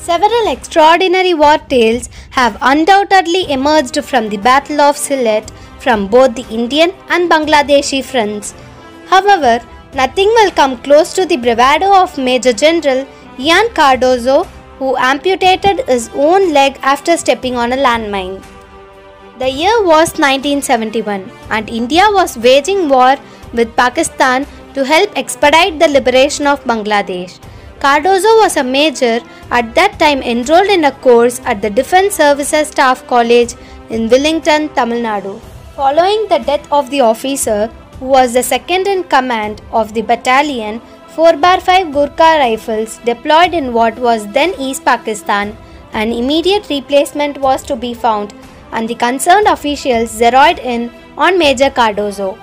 Several extraordinary war tales have undoubtedly emerged from the Battle of Sylhet from both the Indian and Bangladeshi fronts. However, nothing will come close to the bravado of Major General Ian Cardozo, who amputated his own leg after stepping on a landmine. The year was 1971 and India was waging war with Pakistan to help expedite the liberation of Bangladesh. Cardozo was a major at that time enrolled in a course at the Defence Services Staff College in Wellington, Tamil Nadu. Following the death of the officer, who was the second in command of the battalion, 4x5 Gurkha Rifles deployed in what was then East Pakistan, an immediate replacement was to be found and the concerned officials zeroed in on Major Cardozo.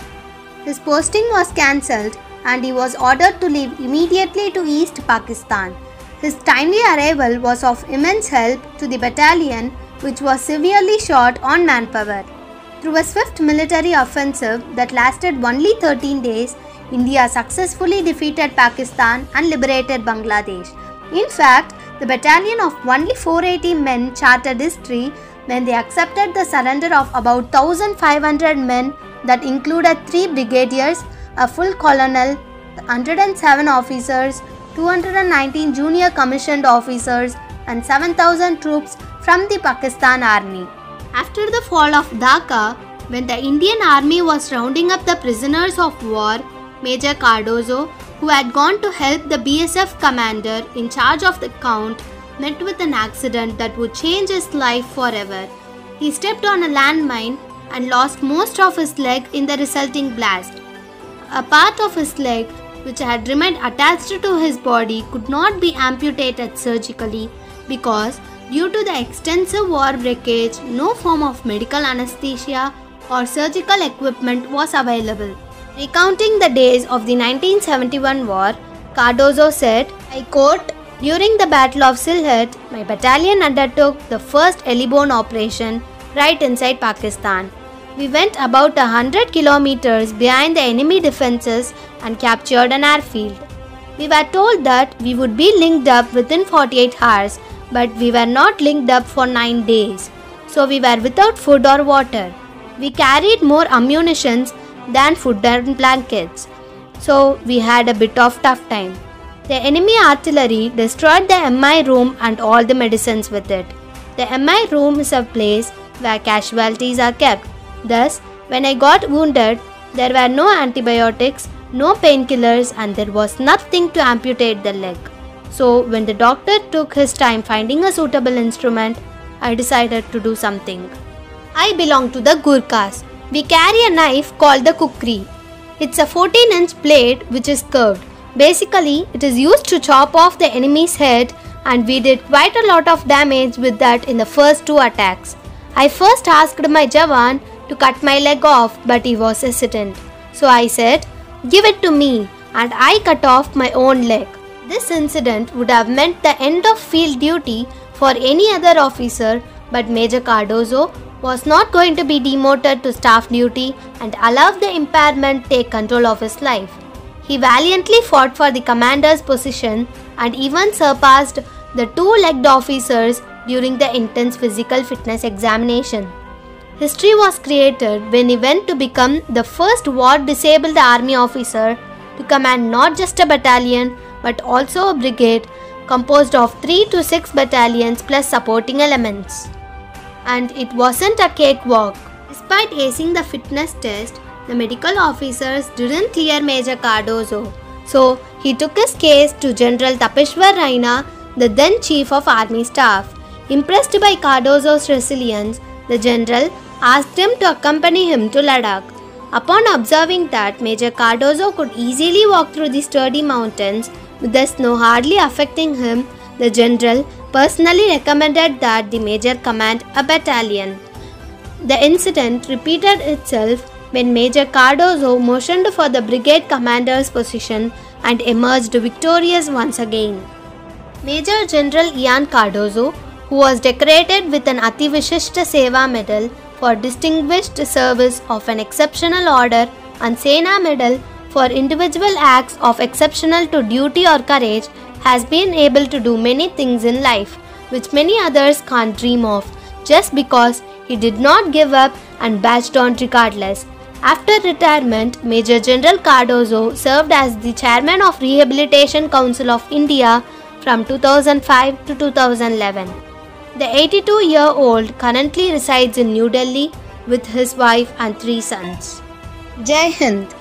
His posting was cancelled and he was ordered to leave immediately to East Pakistan. His timely arrival was of immense help to the battalion, which was severely short on manpower. Through a swift military offensive that lasted only 13 days, India successfully defeated Pakistan and liberated Bangladesh. In fact, the battalion of only 480 men charted history when they accepted the surrender of about 1,500 men that included 3 brigadiers, a full colonel, 107 officers, 219 junior commissioned officers and 7,000 troops from the Pakistan Army. After the fall of Dhaka, when the Indian Army was rounding up the prisoners of war, Major Cardozo, who had gone to help the BSF commander in charge of the count, met with an accident that would change his life forever. He stepped on a landmine and lost most of his leg in the resulting blast. A part of his leg, which had remained attached to his body, could not be amputated surgically because, due to the extensive war breakage, no form of medical anesthesia or surgical equipment was available. Recounting the days of the 1971 war, Cardozo said, I quote, "During the Battle of Sylhet, my battalion undertook the first Elibone operation right inside Pakistan. We went about 100 kilometers behind the enemy defences and captured an airfield. We were told that we would be linked up within 48 hours, but we were not linked up for 9 days. So we were without food or water. We carried more ammunition than food and blankets. So we had a bit of tough time. The enemy artillery destroyed the MI room and all the medicines with it. The MI room is a place where casualties are kept. Thus, when I got wounded, there were no antibiotics, no painkillers, and there was nothing to amputate the leg. So, when the doctor took his time finding a suitable instrument, I decided to do something. I belong to the Gurkhas. We carry a knife called the kukri. It's a 14-inch blade which is curved. Basically, it is used to chop off the enemy's head, and we did quite a lot of damage with that in the first 2 attacks. I first asked my Jawan to cut my leg off, but he was hesitant. So I said, give it to me, and I cut off my own leg. This incident would have meant the end of field duty for any other officer, but Major Cardozo was not going to be demoted to staff duty and allow the impairment take control of his life. He valiantly fought for the commander's position and even surpassed the 2-legged officers during the intense physical fitness examination. History was created when he went to become the first war-disabled army officer to command not just a battalion but also a brigade composed of 3 to 6 battalions plus supporting elements. And it wasn't a cakewalk. Despite acing the fitness test, the medical officers didn't clear Major Cardozo. So he took his case to General Tapeshwar Raina, the then Chief of Army Staff. Impressed by Cardozo's resilience, the general asked him to accompany him to Ladakh. Upon observing that Major Cardozo could easily walk through the sturdy mountains with the snow hardly affecting him, the general personally recommended that the major command a battalion. The incident repeated itself when Major Cardozo motioned for the brigade commander's position and emerged victorious once again. Major General Ian Cardozo, who was decorated with an Ati Vishishta Seva Medal for Distinguished Service of an Exceptional Order and Sena Medal for individual acts of exceptional to duty or courage, has been able to do many things in life. which many others can't dream of, just because he did not give up and batched on regardless. After retirement, Major General Cardozo served as the chairman of Rehabilitation Council of India from 2005 to 2011. The 82-year-old currently resides in New Delhi with his wife and 3 sons. Jai Hind.